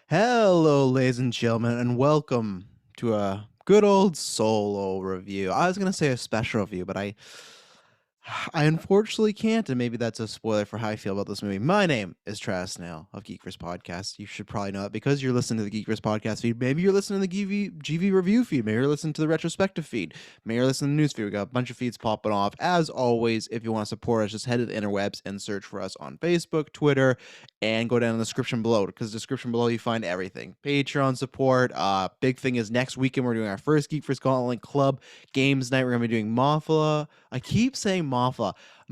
Hello, ladies and gentlemen, and welcome to a good old solo review. I was gonna say a special review, but I unfortunately can't, and maybe that's a spoiler for how I feel about this movie. My name is Travis Snail of GeekVerse Podcast. You should probably know that because you're listening to the GeekVerse Podcast feed. Maybe you're listening to the GV review feed. Maybe you're listening to the retrospective feed. Maybe you're listening to the news feed. We got a bunch of feeds popping off. As always, if you want to support us, just head to the interwebs and search for us on Facebook, Twitter, and go down in the description below, because the description below you find everything. Patreon support. Big thing is next weekend we're doing our first GeekVerse Gauntlet Club games night. We're gonna be doing Mafia. I keep saying Mafia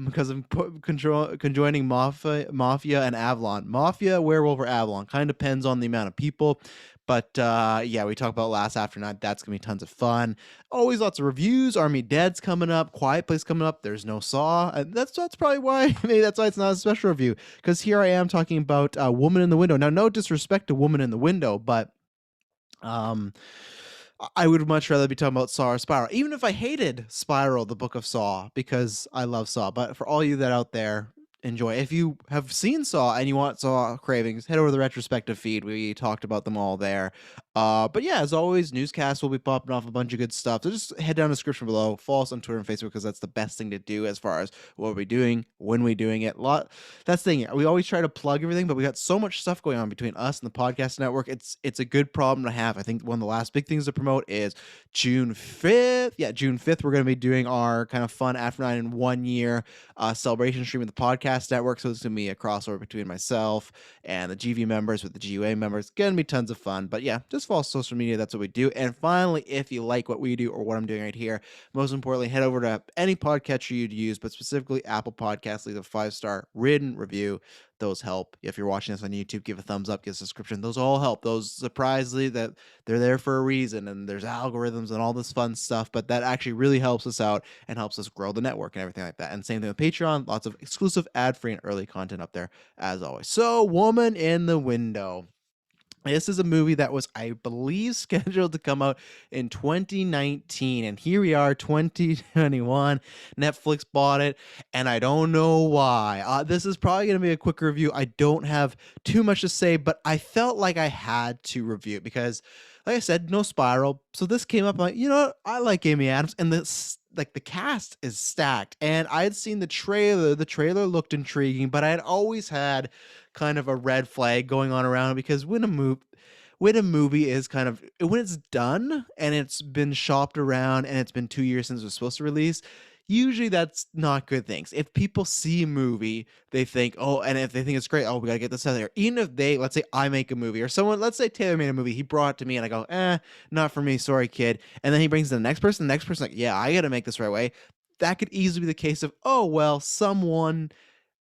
because I'm conjoining Mafia and Avalon. Mafia, Werewolf, or Avalon. Kind of depends on the amount of people. But yeah, we talked about last after night. That's gonna be tons of fun. Always lots of reviews. Army Dead's coming up. Quiet Place coming up. There's no Saw. And that's probably why. Maybe that's why it's not a special review. Because here I am talking about Woman in the Window. Now, no disrespect to Woman in the Window, but um I would much rather be talking about Saw or Spiral, even if I hated Spiral, the Book of Saw, because I love Saw. But for all you that out there, enjoy. If you have seen Saw and you want Saw cravings, head over to the retrospective feed. We talked about them all there. But yeah, as always, newscasts will be popping off a bunch of good stuff. So just head down the description below. Follow us on Twitter and Facebook because that's the best thing to do as far as what we're doing, when we're doing it. That's the thing. We always try to plug everything, but we got so much stuff going on between us and the podcast network. It's a good problem to have. I think one of the last big things to promote is June 5th. Yeah, June 5th, we're going to be doing our kind of fun After 9 in 1 year celebration stream with the podcast network. So it's going to be a crossover between myself and the GV members with the GUA members. It's going to be tons of fun. But yeah, just follow social media. That's what we do. And finally, if you like what we do or what I'm doing right here, most importantly, head over to any podcatcher you'd use, but specifically Apple Podcasts. Leave a 5-star written review. Those help. If you're watching this on YouTube, give a thumbs up, give a subscription. Those all help. Those, surprisingly, that they're there for a reason, and there's algorithms and all this fun stuff, but that actually really helps us out and helps us grow the network and everything like that. And same thing with Patreon. Lots of exclusive ad-free and early content up there as always. So, Woman in the Window. This is a movie that was, I believe, scheduled to come out in 2019, and here we are, 2021. Netflix bought it, and I don't know why. This is probably going to be a quick review. I don't have too much to say, but I felt like I had to review it because, like I said, no Spiral. So this came up, I'm like, you know what? I like Amy Adams, and this, like, the cast is stacked. And I had seen the trailer. The trailer looked intriguing, but I had always had kind of a red flag going on around it because when a movie is kind of, when it's done and it's been shopped around and it's been 2 years since it was supposed to release, usually that's not good things. If people see a movie, they think, oh, and if they think it's great, oh, we gotta get this out there. Even if they, let's say I make a movie, or someone, let's say Taylor made a movie, he brought it to me and I go, not for me, sorry, kid. And then he brings the next person, like, yeah, I gotta make this right away. That could easily be the case of, oh, well, someone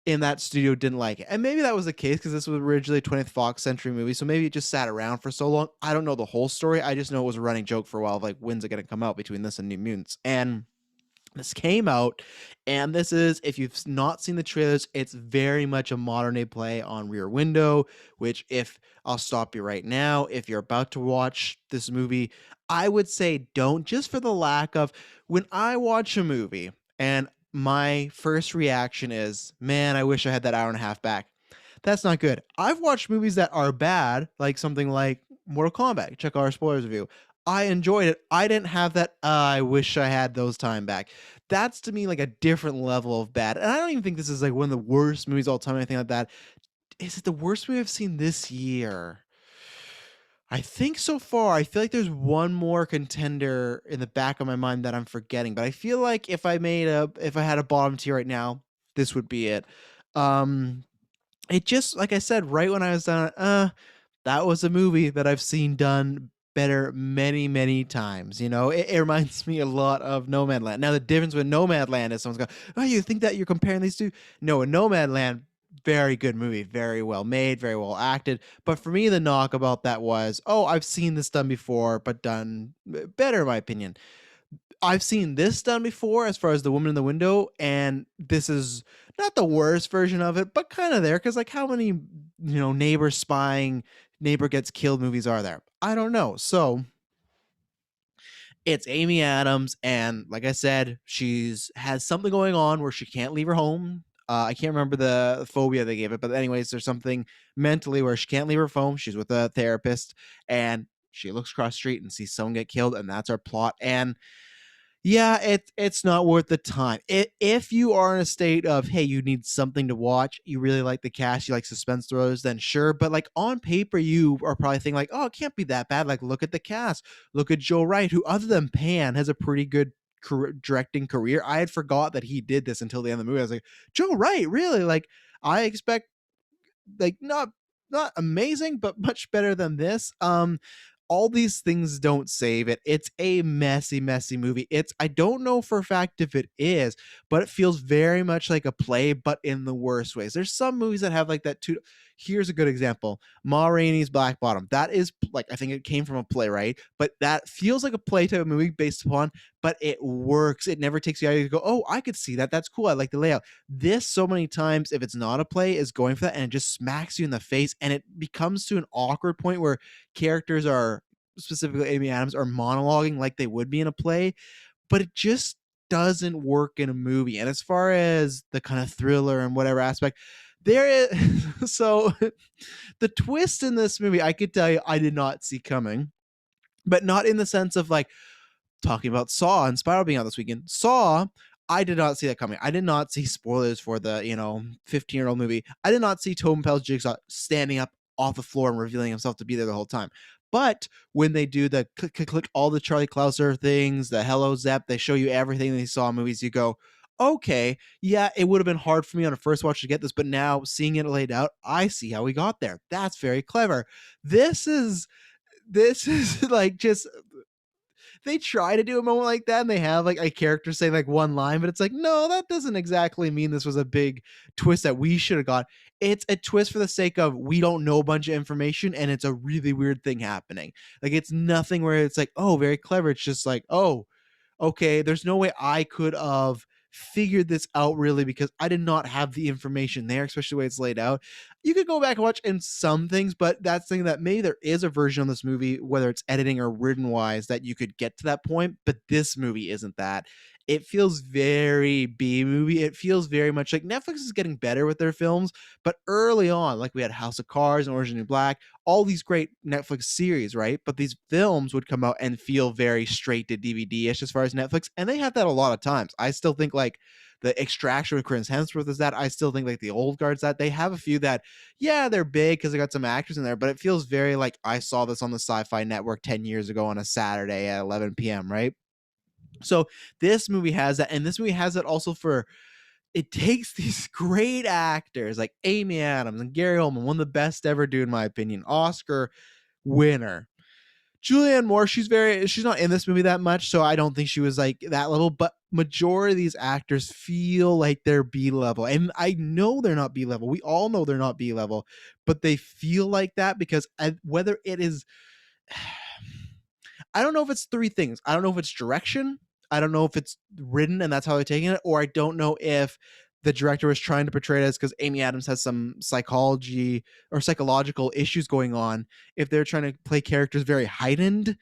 in that studio didn't like it. And maybe that was the case because this was originally a 20th Fox Century movie. So maybe it just sat around for so long. I don't know the whole story. I just know it was a running joke for a while of like, when's it going to come out between this and New Mutants? And this came out, and this is, if you've not seen the trailers, it's very much a modern day play on Rear Window, which, if I'll stop you right now, if you're about to watch this movie, I would say don't, just for the lack of, when I watch a movie and my first reaction is, man, I wish I had that hour and a half back. That's not good. I've watched movies that are bad, like something like Mortal Kombat. Check our spoilers review. I enjoyed it. I didn't have that, I wish I had those time back. That's to me like a different level of bad. And I don't even think this is like one of the worst movies of all time or anything like that. Is it the worst movie I've seen this year? I think so far, I feel like there's one more contender in the back of my mind that I'm forgetting, but I feel like if I had a bottom tier right now, this would be it. Um, it just, like I said, right when I was done, that was a movie that I've seen done better many, many times. You know, it reminds me a lot of Nomadland. Now, the difference with Nomadland is someone's going, oh, you think that you're comparing these two? No, in Nomadland, very good movie, very well made, very well acted. But for me, the knock about that was, oh, I've seen this done before, but done better, in my opinion. I've seen this done before as far as The Woman in the Window, and this is not the worst version of it, but kind of there, because like how many, neighbor spying, neighbor gets killed movies are there? I don't know. So it's Amy Adams, and like I said, she's has something going on where she can't leave her home. I can't remember the phobia they gave it, but anyways, there's something mentally where she can't leave her phone. She's with a therapist, and she looks across the street and sees someone get killed, and that's our plot. And yeah, it's not worth the time. If you are in a state of, hey, you need something to watch, you really like the cast, you like suspense thrillers, then sure. But like on paper, you are probably thinking like, oh, it can't be that bad. Like, look at the cast. Look at Joe Wright, who other than Pan has a pretty good directing career. I had forgot that he did this until the end of the movie. I was like, Joe Wright, really? Like, I expect like not amazing, but much better than this. All these things don't save it. It's a messy movie. I don't know for a fact if it is, but it feels very much like a play, but in the worst ways. There's some movies that have like that too. Here's a good example. Ma Rainey's Black Bottom. That is like, I think it came from a play, right? But that feels like a play type of movie based upon, but it works. It never takes you out. You go, oh, I could see that. That's cool. I like the layout. This so many times, if it's not a play, is going for that, and it just smacks you in the face, and it becomes to an awkward point where characters are, specifically Amy Adams, are monologuing like they would be in a play, but it just doesn't work in a movie. And as far as the kind of thriller and whatever aspect, there is so the twist in this movie, I could tell you I did not see coming, but not in the sense of like, talking about Saw and Spiral being out this weekend. Saw, I did not see that coming. I did not see spoilers for the, 15-year-old movie. I did not see Tobin Bell's Jigsaw standing up off the floor and revealing himself to be there the whole time. But when they do the click, click, click, all the Charlie Clouser things, the Hello Zep, they show you everything they saw in movies, you go, okay, yeah, it would have been hard for me on a first watch to get this, but now seeing it laid out, I see how we got there. That's very clever. This is like just, they try to do a moment like that and they have like a character say like one line, but it's like, no, that doesn't exactly mean this was a big twist that we should have got. It's a twist for the sake of, we don't know a bunch of information and it's a really weird thing happening. Like, it's nothing where it's like, oh, very clever. It's just like, oh, okay, there's no way I could have figured this out really, because I did not have the information there, especially the way it's laid out. You could go back and watch in some things, but that's the thing, that maybe there is a version of this movie, whether it's editing or written wise, that you could get to that point, but this movie isn't that. It feels very B movie. It feels very much like Netflix is getting better with their films, but early on, like we had House of Cards and Orange is the New Black, all these great Netflix series, right? But these films would come out and feel very straight to DVD-ish as far as Netflix, and they have that a lot of times. I still think like the Extraction with Chris Hemsworth is that. I still think like the Old Guard's that. They have a few that, yeah, they're big because they got some actors in there, but it feels very like, I saw this on the Sci-Fi Network 10 years ago on a Saturday at 11 p.m., right? So this movie has that, and this movie has it also for, it takes these great actors like Amy Adams and Gary Oldman, one of the best ever do in my opinion, Oscar winner. Julianne Moore, she's not in this movie that much, so I don't think she was like that level, but majority of these actors feel like they're B level. And I know they're not B level. We all know they're not B level, but they feel like that because whether it is, I don't know if it's three things. I don't know if it's direction. I don't know if it's written and that's how they're taking it, or I don't know if the director was trying to portray it as, because Amy Adams has some psychology or psychological issues going on, if they're trying to play characters very heightened,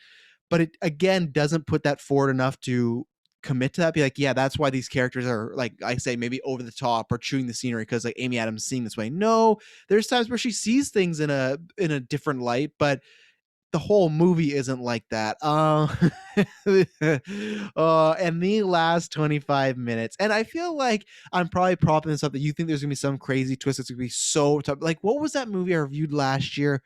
but it again doesn't put that forward enough to commit to that. Be like, yeah, that's why these characters are, like I say, maybe over the top or chewing the scenery because like Amy Adams is seeing this way. No, there's times where she sees things in a different light, but the whole movie isn't like that. And the last 25 minutes, and I feel like I'm probably propping this up that you think there's gonna be some crazy twist that's gonna be so tough. Like, what was that movie I reviewed last year?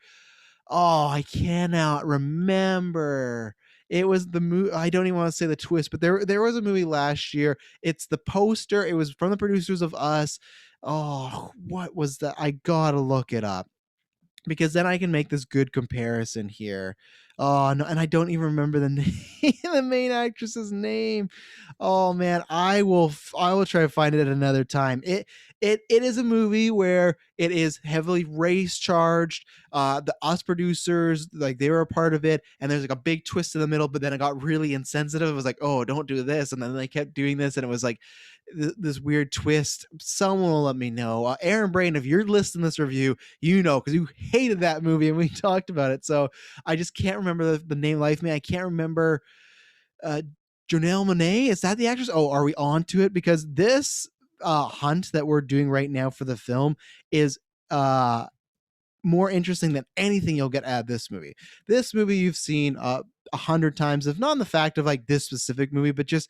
Oh, I cannot remember. It was the movie. I don't even want to say the twist, but there was a movie last year. It's the poster. It was from the producers of Us. Oh, what was that? I gotta look it up because then I can make this good comparison here. Oh no, and I don't even remember the name, the main actress's name. Oh man, I will try to find it at another time. It is a movie where it is heavily race charged. The Us producers, like, they were a part of it, and there's like a big twist in the middle, but then it got really insensitive. It was like, oh, don't do this, and then they kept doing this, and it was like this weird twist. Someone will let me know. Aaron Brain, if you're listening to this review, you know, because you hated that movie and we talked about it. So I just can't remember the name. Life me, I can't remember. uh Janelle Monáe, is that the actress? Oh, are we on to it? Because this hunt that we're doing right now for the film is uh more interesting than anything you'll get out of this movie. This movie you've seen 100 times, if not in the fact of like this specific movie, but just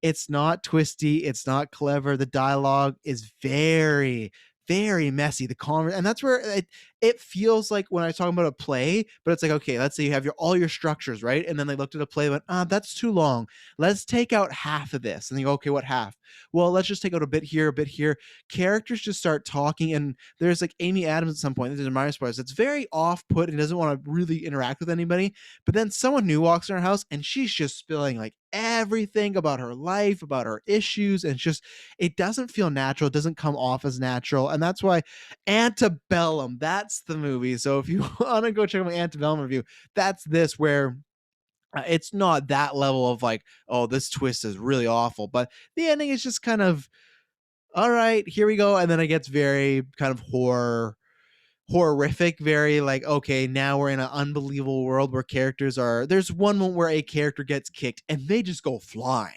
it's not twisty, it's not clever. The dialogue is very, very messy. And that's where it feels like when I talk about a play, but it's like, okay, let's say you have all your structures, right? And then they looked at a play and went, that's too long. Let's take out half of this. And they go, okay, what half? Well, let's just take out a bit here, a bit here. Characters just start talking, and there's like Amy Adams at some point. This is minor spoilers. It's very off-put and doesn't want to really interact with anybody. But then someone new walks in her house and she's just spilling like everything about her life, about her issues, and it doesn't feel natural. It doesn't come off as natural. And that's why Antebellum, that's the movie. So if you want to go check out my Antebellum review, that's this where it's not that level of like, oh, this twist is really awful, but the ending is just kind of all right, here we go. And then it gets very kind of horrific, very like, okay, now we're in an unbelievable world where there's one moment where a character gets kicked and they just go flying.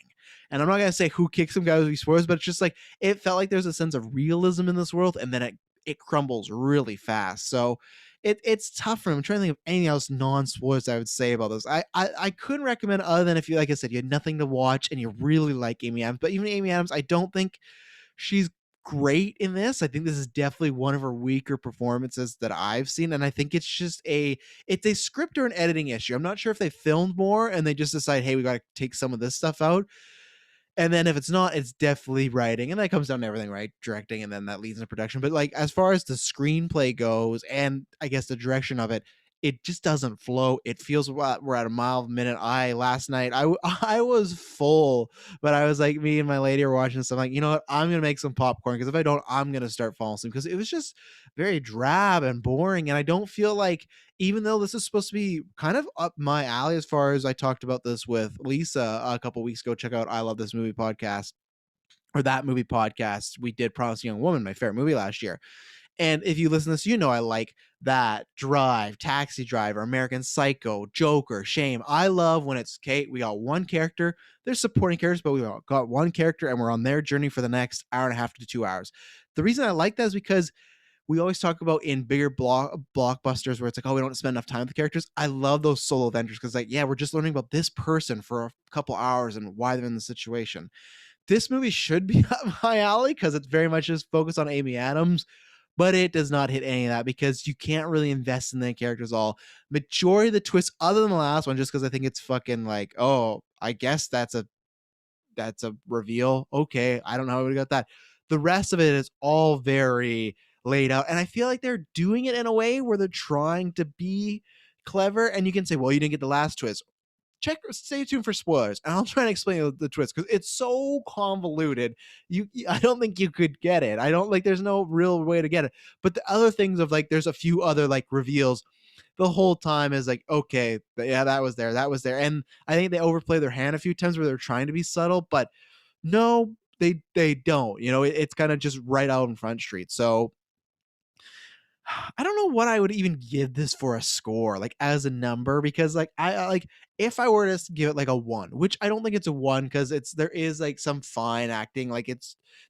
And I'm not gonna say who kicks them, guys, with spoilers, but it's just like it felt like there's a sense of realism in this world, and then it crumbles really fast. So it's tough for him. I'm trying to think of anything else non-spoilers I would say about this. I couldn't recommend other than if you, like I said, you had nothing to watch and you really like Amy Adams. But even Amy Adams, I don't think she's great in this. I think this is definitely one of her weaker performances that I've seen, and I think it's a script or an editing issue. I'm not sure if they filmed more and they just decide, hey, we got to take some of this stuff out. And then if it's not, it's definitely writing, and that comes down to everything, right? Directing, and then that leads into production. But like as far as the screenplay goes, and I guess the direction of it, it just doesn't flow. It feels we're at a mile a minute. Last night I was full, but I was like, me and my lady were watching this. I'm like, you know what? I'm gonna make some popcorn, because if I don't, I'm gonna start falling asleep, because it was just very drab and boring. And I don't feel like, even though this is supposed to be kind of up my alley, as far as I talked about this with Lisa a couple weeks ago. Check out I Love This Movie podcast, or that movie podcast. We did Promising Young Woman, my favorite movie last year. And if you listen to this, you know I like that, Drive, Taxi Driver, American Psycho, Joker, Shame. I love when it's, okay, we got one character. There's supporting characters, but we got one character and we're on their journey for the next hour and a half to 2 hours. The reason I like that is because we always talk about in bigger blockbusters where it's like, oh, we don't spend enough time with the characters. I love those solo adventures, because like, yeah, we're just learning about this person for a couple hours and why they're in the situation. This movie should be up my alley because it's very much just focused on Amy Adams, but it does not hit any of that because you can't really invest in the characters all. Majority of the twists, other than the last one, just because I think it's fucking like, oh, I guess that's a reveal. Okay, I don't know how we got that. The rest of it is all very laid out, and I feel like they're doing it in a way where they're trying to be clever. And you can say, well, you didn't get the last twist. Stay tuned for spoilers, and I'll try and explain the twist, because it's so convoluted. I don't think you could get it. I don't like. There's no real way to get it. But the other things of like, there's a few other like reveals. The whole time is like, okay, yeah, that was there, and I think they overplay their hand a few times where they're trying to be subtle, but no, they don't. It's kind of just right out in Front Street. So I don't know what I would even give this for a score, like as a number, because like like if I were to give it like a 1, which I don't think it's a 1, because there is like some fine acting, like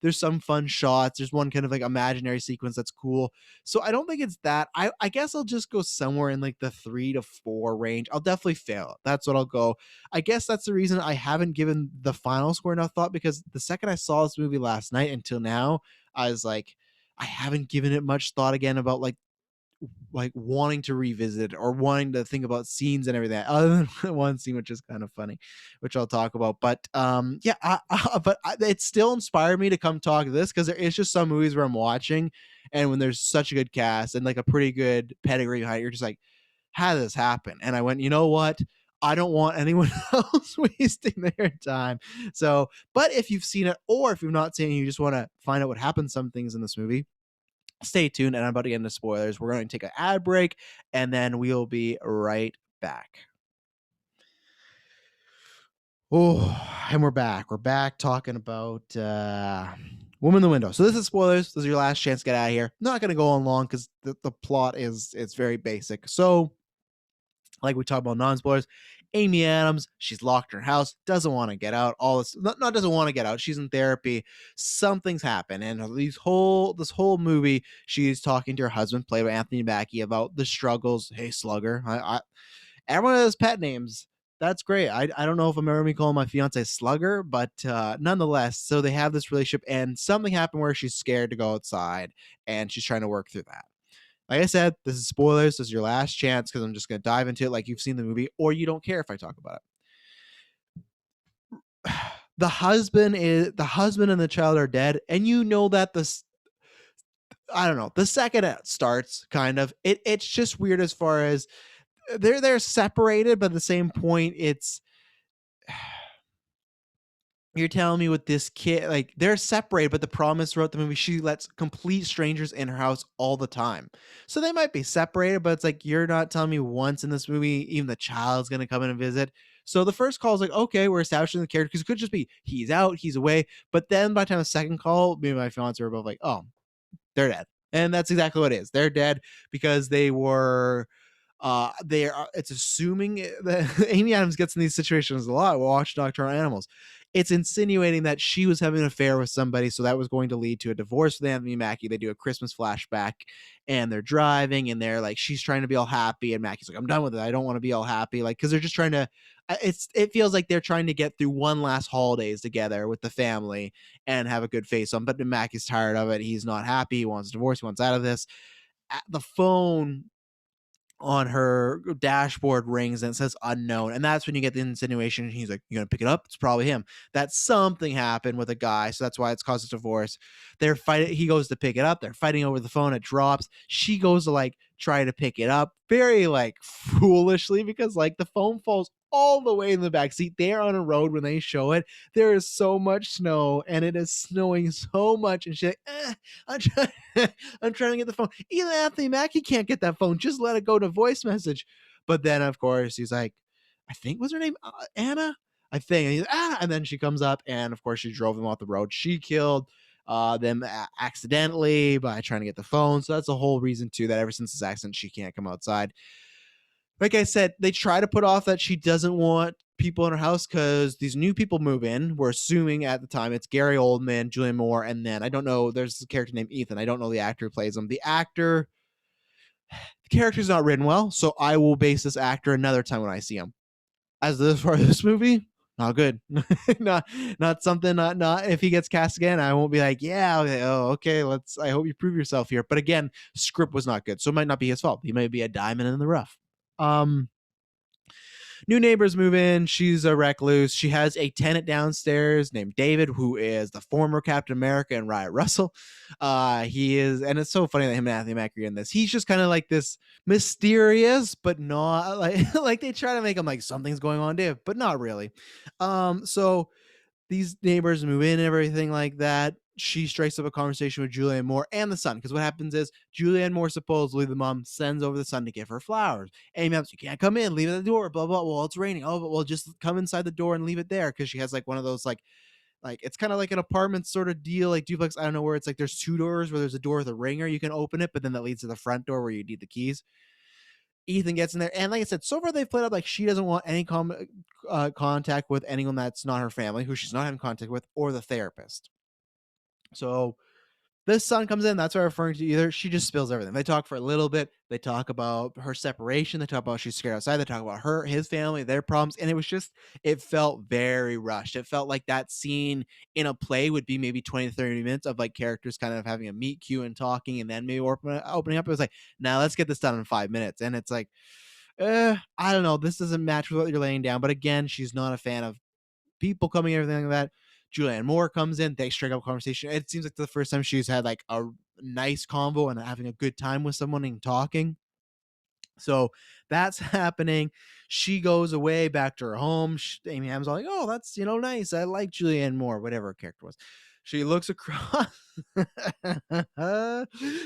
there's some fun shots, there's one kind of like imaginary sequence that's cool. So I don't think it's that. I guess I'll just go somewhere in like the 3 to 4 range. I'll definitely fail it. That's what I'll go. I guess that's the reason I haven't given the final score enough thought, because the second I saw this movie last night until now, I was like, I haven't given it much thought again about like wanting to revisit or wanting to think about scenes and everything, other than one scene which is kind of funny, which I'll talk about. But yeah, it still inspired me to come talk to this, because there is just some movies where I'm watching, and when there's such a good cast and like a pretty good pedigree behind it, you're just like, how did this happen? And I went, you know what, I don't want anyone else wasting their time. So, but if you've seen it, or if you've not seen it, you just want to find out what happened, some things in this movie, stay tuned. And I'm about to get into spoilers. We're going to take an ad break, and then we'll be right back. Oh, and we're back. We're back talking about Woman in the Window. So this is spoilers. This is your last chance to get out of here. Not going to go on long, because the plot it's very basic. So like we talked about non-spoilers, Amy Adams, she's locked in her house, doesn't want to get out. All this, not doesn't want to get out. She's in therapy. Something's happened, and this whole movie, she's talking to her husband, played by Anthony Mackie, about the struggles. Hey, Slugger. Everyone has pet names. That's great. I don't know if I'm ever gonna call my fiance Slugger, but nonetheless, so they have this relationship, and something happened where she's scared to go outside, and she's trying to work through that. Like I said, this is spoilers. This is your last chance because I'm just going to dive into it like you've seen the movie, or you don't care if I talk about it. The husband and the child are dead, and you know that I don't know, the second it starts, kind of it's just weird as far as they're separated, but at the same point, it's you're telling me with this kid, like they're separated, but the problem is throughout the movie, she lets complete strangers in her house all the time. So they might be separated, but it's like you're not telling me once in this movie, even the child's gonna come in and visit. So the first call is like, okay, we're establishing the character because it could just be he's out, he's away. But then by the time the second call, me and my fiance were both like, oh, they're dead. And that's exactly what it is. They're dead because they are it's assuming that Amy Adams gets in these situations a lot. We'll watch Nocturnal Animals. It's insinuating that she was having an affair with somebody, so that was going to lead to a divorce with Anthony Mackie. They do a Christmas flashback, and they're driving, and they're like, she's trying to be all happy, and Mackie's like, I'm done with it. I don't want to be all happy, like because they're just trying to. It feels like they're trying to get through one last holidays together with the family and have a good face on. But Mackie's tired of it. He's not happy. He wants a divorce. He wants out of this. At the phone on her dashboard rings and it says unknown. And that's when you get the insinuation. He's like, you gonna pick it up? It's probably him. That something happened with a guy. So that's why it's caused a divorce. They're fighting. He goes to pick it up. They're fighting over the phone. It drops. She goes to like try to pick it up very like foolishly because like the phone falls all the way in the back seat. They're on a road when they show it. There is so much snow and it is snowing so much. And she's like, I'm trying, I'm trying to get the phone. Even Anthony Mackie can't get that phone. Just let it go to voice message. But then, of course, he's like, I think was her name Anna. I think. And, and then she comes up, and of course, she drove them off the road. She killed them accidentally by trying to get the phone. So that's the whole reason too that ever since this accident, she can't come outside. Like I said, they try to put off that she doesn't want people in her house because these new people move in. We're assuming at the time it's Gary Oldman, Julian Moore, and then I don't know. There's a character named Ethan. I don't know the actor who plays him. The character's not written well, so I will base this actor another time when I see him. As far as this movie, not good. not something. Not if he gets cast again, I won't be like, yeah, okay, oh, okay. Let's. I hope you prove yourself here. But again, script was not good, so it might not be his fault. He might be a diamond in the rough. New neighbors move in. She's a recluse. She has a tenant downstairs named David, who is the former Captain America and Riot Russell. He is, and it's so funny that him and Anthony Mackie are in this. He's just kind of like this mysterious, but not like like they try to make him like something's going on, Dave, but not really. So these neighbors move in and everything like that. She strikes up a conversation with Julianne Moore and the son because what happens is Julianne Moore, supposedly the mom, sends over the son to give her flowers. Amy Adams, you can't come in, leave it at the door, blah blah. Well, it's raining. Oh, but well, just come inside the door and leave it there because she has like one of those like it's kind of like an apartment sort of deal, like duplex. I don't know where it's like there's two doors where there's a door with a ringer you can open it, but then that leads to the front door where you need the keys. Ethan gets in there, and like I said, so far they've played up like she doesn't want any contact with anyone that's not her family, who she's not having contact with, or the therapist. So this son comes in. That's what I'm referring to. Either she just spills everything. They talk for a little bit. They talk about her separation. They talk about she's scared outside. They talk about his family, their problems, and it felt very rushed. It felt like that scene in a play would be maybe 20 to 30 minutes of like characters kind of having a meet cute and talking, and then maybe opening up. It was like, now let's get this done in 5 minutes, and it's like, I don't know. This doesn't match with what you're laying down. But again, she's not a fan of people coming, everything like that. Julianne Moore comes in, they strike up a conversation. It seems like the first time she's had like a nice convo and having a good time with someone and talking. So that's happening. She goes away back to her home. Amy Adams all like, oh, that's nice. I like Julianne Moore, whatever her character was. She looks across.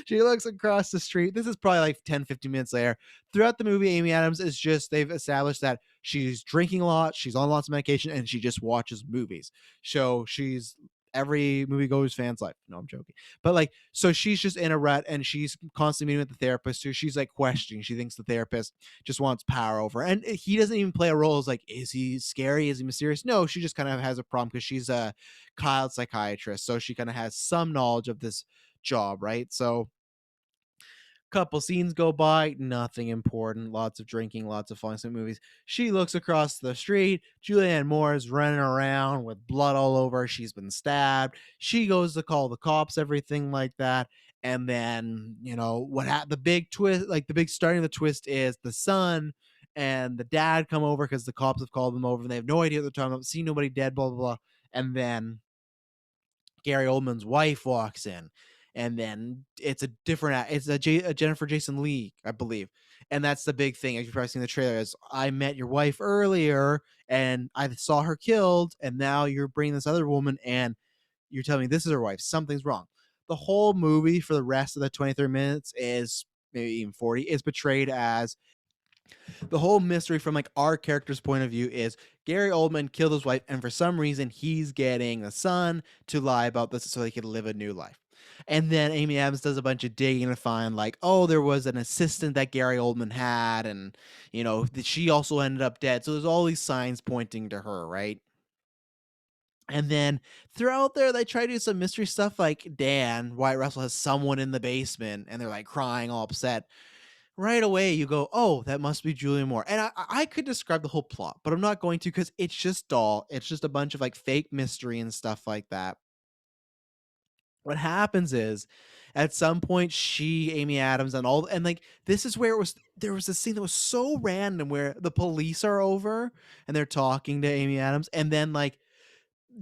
She looks across the street. This is probably like 10, 15 minutes later. Throughout the movie, Amy Adams is they've established that she's drinking a lot, she's on lots of medication, and she just watches movies. So she's every moviegoer's fan's life. No, I'm joking. But like, so she's just in a rut and she's constantly meeting with the therapist who she's like questioning. She thinks the therapist just wants power over her. And he doesn't even play a role as like, is he scary? Is he mysterious? No, she just kind of has a problem because she's a child psychiatrist. So she kind of has some knowledge of this job, right? So couple scenes go by, nothing important, lots of drinking, lots of fun some movies. She looks across the street. Julianne Moore is running around with blood all over. She's been stabbed. She goes to call the cops, everything like that. And then, the big twist, like the big starting of the twist is the son and the dad come over because the cops have called them over and they have no idea what they're talking about, see nobody dead, blah, blah, blah. And then Gary Oldman's wife walks in, and then it's a Jennifer Jason Leigh, I believe, and that's the big thing. As you've probably seen the trailer, is I met your wife earlier, and I saw her killed, and now you're bringing this other woman, and you're telling me this is her wife. Something's wrong. The whole movie for the rest of the 23 minutes is maybe even 40 is portrayed as the whole mystery from like our character's point of view is Gary Oldman killed his wife, and for some reason he's getting the son to lie about this so he could live a new life. And then Amy Adams does a bunch of digging to find like, oh, there was an assistant that Gary Oldman had, and that she also ended up dead. So there's all these signs pointing to her, right? And then throughout there, they try to do some mystery stuff like Dan Wyatt Russell has someone in the basement, and they're like crying, all upset. Right away you go, oh, that must be Julian Moore. And I could describe the whole plot, but I'm not going to because it's just dull. It's just a bunch of like fake mystery and stuff like that. What happens is at some point Amy Adams and like this is where there was a scene that was so random where the police are over and they're talking to Amy Adams, and then like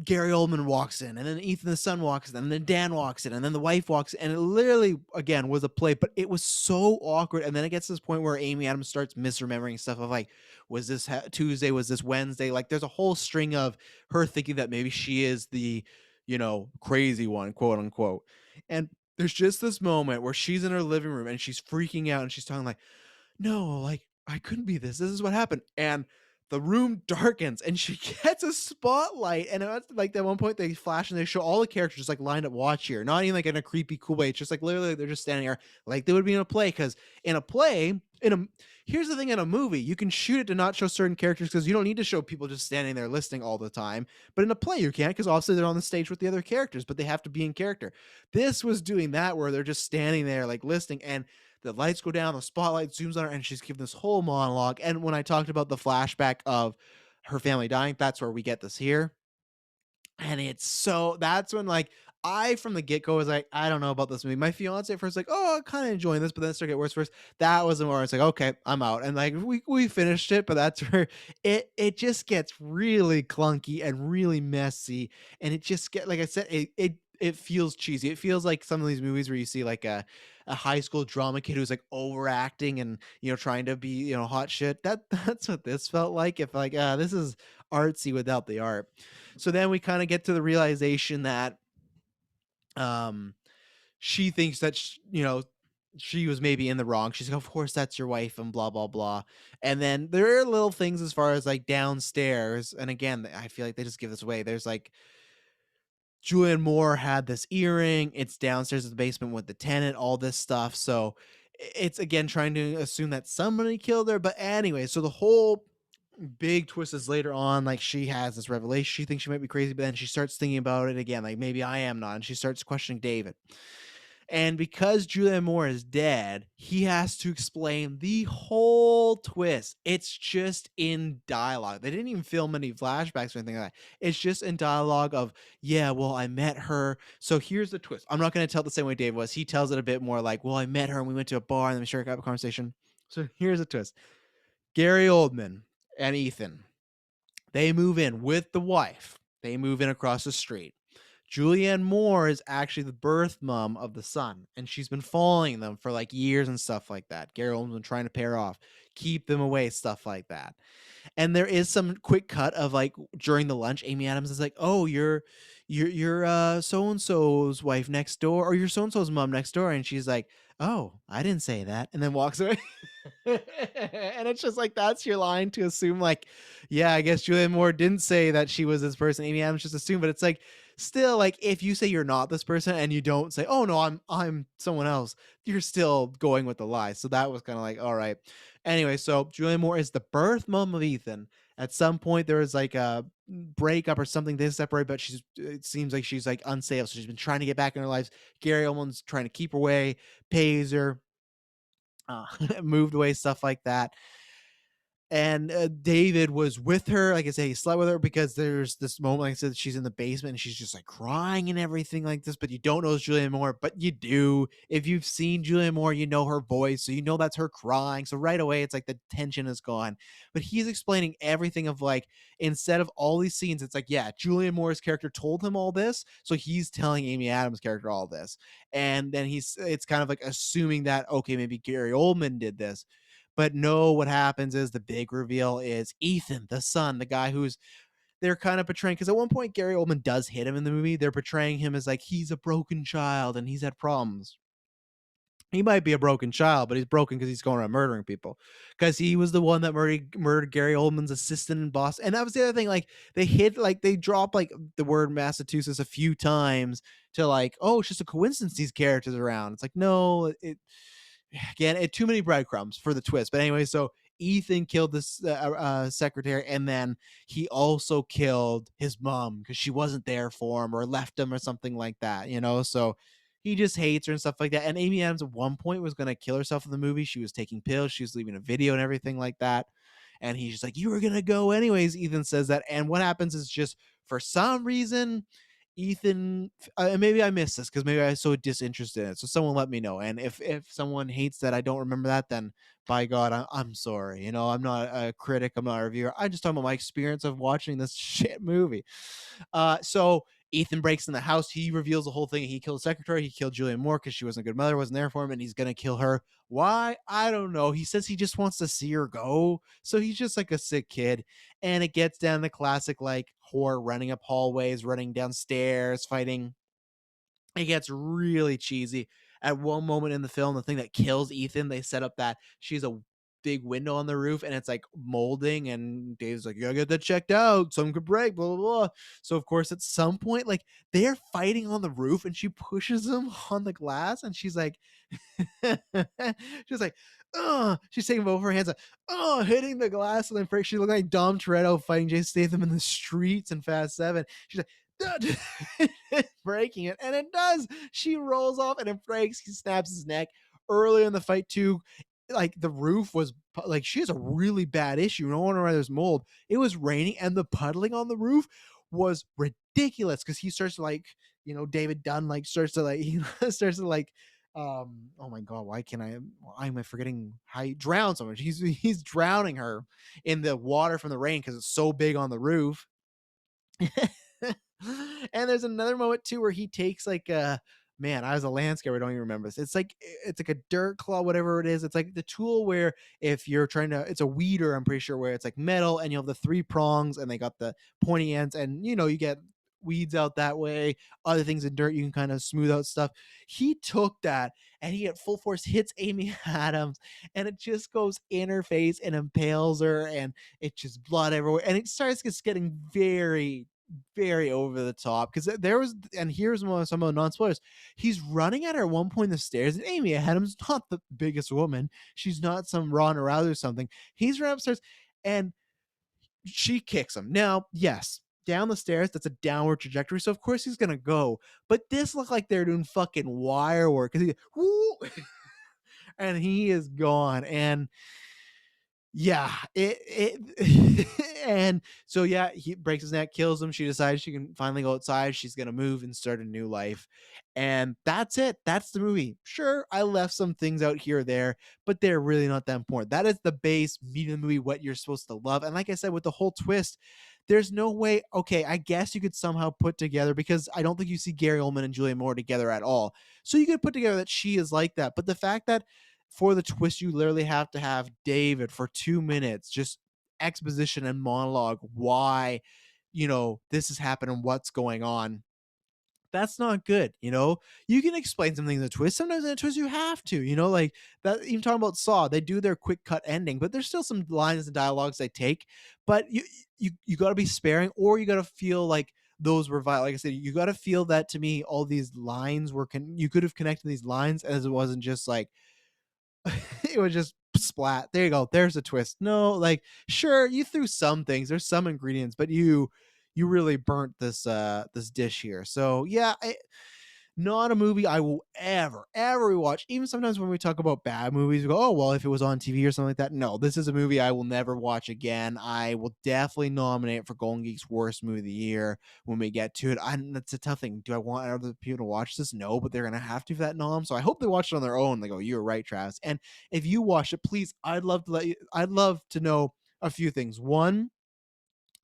Gary Oldman walks in, and then Ethan the son walks in, and then Dan walks in, and then the wife walks in, and it literally again was a play, but it was so awkward. And then it gets to this point where Amy Adams starts misremembering stuff of like, was this Tuesday? Was this Wednesday? Like, there's a whole string of her thinking that maybe she is the, crazy one, quote unquote. And there's just this moment where she's in her living room and she's freaking out and she's talking like, no, like I couldn't be this. This is what happened. And the room darkens and she gets a spotlight. And at like at one point they flash and they show all the characters just like lined up watch here. Not even like in a creepy cool way. It's just like literally they're just standing there like they would be in a play. Cause in a play, here's the thing, in a movie, you can shoot it to not show certain characters because you don't need to show people just standing there listening all the time. But in a play you can't, because obviously they're on the stage with the other characters, but they have to be in character. This was doing that where they're just standing there like listening, and the lights go down, the spotlight zooms on her, and she's giving this whole monologue. And when I talked about the flashback of her family dying, that's where we get this here. And that's when like I from the get-go was like, I don't know about this movie. My fiance at first like, oh, I'm kind of enjoying this, but then it started to get worse first. That was the where it's like, okay, I'm out. And like we finished it, but that's where it just gets really clunky and really messy. And it just like I said, it feels cheesy. It feels like some of these movies where you see like a high school drama kid who's like overacting and trying to be hot shit. That's what this felt like. If like this is artsy without the art. So then we kind of get to the realization that um she thinks that she was maybe in the wrong. She's like, of course that's your wife and blah blah blah. And then there are little things as far as like downstairs, and again I feel like they just give this away. There's like Julianne Moore had this earring. It's downstairs in the basement with the tenant, all this stuff. So it's again trying to assume that somebody killed her. But anyway, so the whole big twist is later on, like she has this revelation. She thinks she might be crazy, but then she starts thinking about it again, like maybe I am not. And she starts questioning David. And because Julianne Moore is dead, he has to explain the whole twist. It's just in dialogue. They didn't even film any flashbacks or anything like that. It's just in dialogue of, yeah, well, I met her. So here's the twist. I'm not going to tell it the same way Dave was. He tells it a bit more like, well, I met her and we went to a bar and then we started up a conversation. So here's the twist. Gary Oldman and Ethan, they move in with the wife. They move in across the street. Julianne Moore is actually the birth mom of the son, and she's been following them for like years and stuff like that. Gary Oldman's been trying to pair off, keep them away, stuff like that. And there is some quick cut of like during the lunch, Amy Adams is like, "Oh, you're so and so's wife next door, or you're so and so's mom next door," and she's like, "Oh, I didn't say that," and then walks away. And it's just like that's your line to assume like, yeah, I guess Julianne Moore didn't say that she was this person. Amy Adams just assumed, but it's like still, like, if you say you're not this person and you don't say, "Oh no, I'm someone else," you're still going with the lie. So that was kind of like, all right. Anyway, so Julianne Moore is the birth mom of Ethan. At some point, there was like a breakup or something. They separate, but it seems like she's like unstable. So she's been trying to get back in her life. Gary Oldman's trying to keep her away, pays her, uh, moved away, stuff like that. And David was with her. Like I say, he slept with her because there's this moment, like I said, she's in the basement and she's just like crying and everything like this. But you don't know it's Julianne Moore, but you do. If you've seen Julianne Moore, you know her voice, so you know that's her crying. So right away, it's like the tension is gone. But he's explaining everything of like, instead of all these scenes, it's like, yeah, Julianne Moore's character told him all this, so he's telling Amy Adams' character all this, and then it's kind of like assuming that okay, maybe Gary Oldman did this. But no, what happens is the big reveal is Ethan, the son, the guy who's they're kind of portraying, because at one point Gary Oldman does hit him in the movie. They're portraying him as like he's a broken child and he's had problems. He might be a broken child, but he's broken because he's going around murdering people. Because he was the one that murdered Gary Oldman's assistant and boss. And that was the other thing. Like they drop like the word Massachusetts a few times to like, oh, it's just a coincidence these characters are around. It's like, no, again, too many breadcrumbs for the twist. But anyway, so Ethan killed this secretary, and then he also killed his mom because she wasn't there for him or left him or something like that, you know? So he just hates her and stuff like that. And Amy Adams at one point was going to kill herself in the movie. She was taking pills, she was leaving a video and everything like that. And he's just like, you were going to go anyways. Ethan says that. And what happens is just for some reason, Ethan, maybe I missed this because maybe I was so disinterested in it. So someone let me know. And if someone hates that I don't remember that, then by God, I'm sorry. You know, I'm not a critic. I'm not a reviewer. I just talk about my experience of watching this shit movie. So Ethan breaks in the house. He reveals the whole thing. He killed the secretary. He killed Julianne Moore because she wasn't a good mother, wasn't there for him, and he's gonna kill her. Why? I don't know. He says he just wants to see her go. So he's just like a sick kid. And it gets down the classic like horror running up hallways, running downstairs, fighting. It gets really cheesy. At one moment in the film, the thing that kills Ethan, they set up that she's a big window on the roof and it's like molding, and Dave's like, you gotta get that checked out. Some could break, blah blah blah. So of course, at some point, like they're fighting on the roof and she pushes him on the glass and she's like, she's like, oh, she's taking both her hands, like, oh, hitting the glass and then break. She looked like Dom Toretto fighting Jason Statham in the streets in Fast Seven. She's like, breaking it, and it does. She rolls off and it breaks. He snaps his neck. Earlier in the fight too, like the roof was like, she has a really bad issue. No wonder why there's mold. It was raining and the puddling on the roof was ridiculous because he starts to like, David Dunn like starts to like he starts to like oh my god, why am I forgetting how he drowns so much? He's drowning her in the water from the rain because it's so big on the roof. And there's another moment too where he takes like a man, I was a landscaper, I don't even remember this. It's like a dirt claw, whatever it is. It's like the tool where if you're trying to, it's a weeder, I'm pretty sure, where it's like metal and you have the three prongs and they got the pointy ends, and you get weeds out that way. Other things in dirt, you can kind of smooth out stuff. He took that and he at full force hits Amy Adams, and it just goes in her face and impales her, and it's just blood everywhere. And it starts just getting very, very over the top because there was, and here's some of the non-spoilers. He's running at her at one point in the stairs, and Amy Adams not the biggest woman. She's not some Ronda Rousey or something. He's running upstairs and she kicks him. Now, yes, down the stairs, that's a downward trajectory, so of course he's gonna go. But this looked like they're doing fucking wire work because whoo, and he is gone. And yeah, it and so yeah, he breaks his neck, kills him. She decides she can finally go outside. She's gonna move and start a new life, and that's it. That's the movie. Sure, I left some things out here or there, but they're really not that important. That is the base meat of the movie, what you're supposed to love. And like I said, with the whole twist, there's no way. Okay, I guess you could somehow put together, because I don't think you see Gary Oldman and Julianne Moore together at all. So you could put together that she is like that, but the fact that for the twist, you literally have to have David for 2 minutes, just exposition and monologue why, this is happening, what's going on. That's not good. You can explain something in the twist. Sometimes in a twist, you have to, like that. Even talking about Saw, they do their quick cut ending, but there's still some lines and dialogues they take. But you got to be sparing, or you got to feel like those were vital. Like I said, you got to feel that to me. All these lines were you could have connected these lines as it wasn't just like it was just splat. There you go. There's a twist. No, like sure, you threw some things. There's some ingredients, but you really burnt this dish here. So yeah, not a movie I will ever rewatch. Even sometimes when we talk about bad movies, we go, "Oh, well, if it was on TV or something like that." No, this is a movie I will never watch again. I will definitely nominate it for Golden Geek's worst movie of the year when we get to it. That's a tough thing. Do I want other people to watch this? No, but they're gonna have to for that nom. So I hope they watch it on their own. They go, "You were right, Travis." And if you watch it, please, I'd love to let you. I'd love to know a few things. One,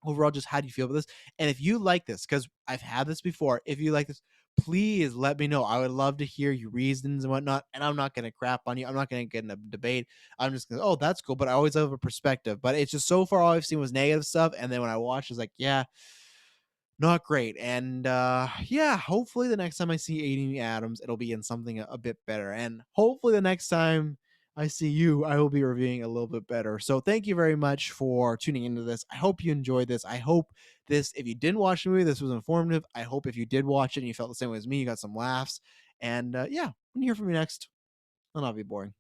overall, just how do you feel about this? And if you like this, because I've had this before, if you like this, please let me know. I would love to hear your reasons and whatnot. And I'm not going to crap on you. I'm not going to get in a debate. I'm just going to, oh, that's cool. But I always have a perspective. But it's just so far all I've seen was negative stuff. And then when I watched, it's like, yeah, not great. And yeah, hopefully the next time I see Amy Adams, it'll be in something a bit better. And hopefully the next time I see you, I will be reviewing a little bit better. So thank you very much for tuning into this. I hope you enjoyed this. I hope this, if you didn't watch the movie, this was informative. I hope if you did watch it and you felt the same way as me, you got some laughs. And yeah, when you hear from me next, I'll not be boring.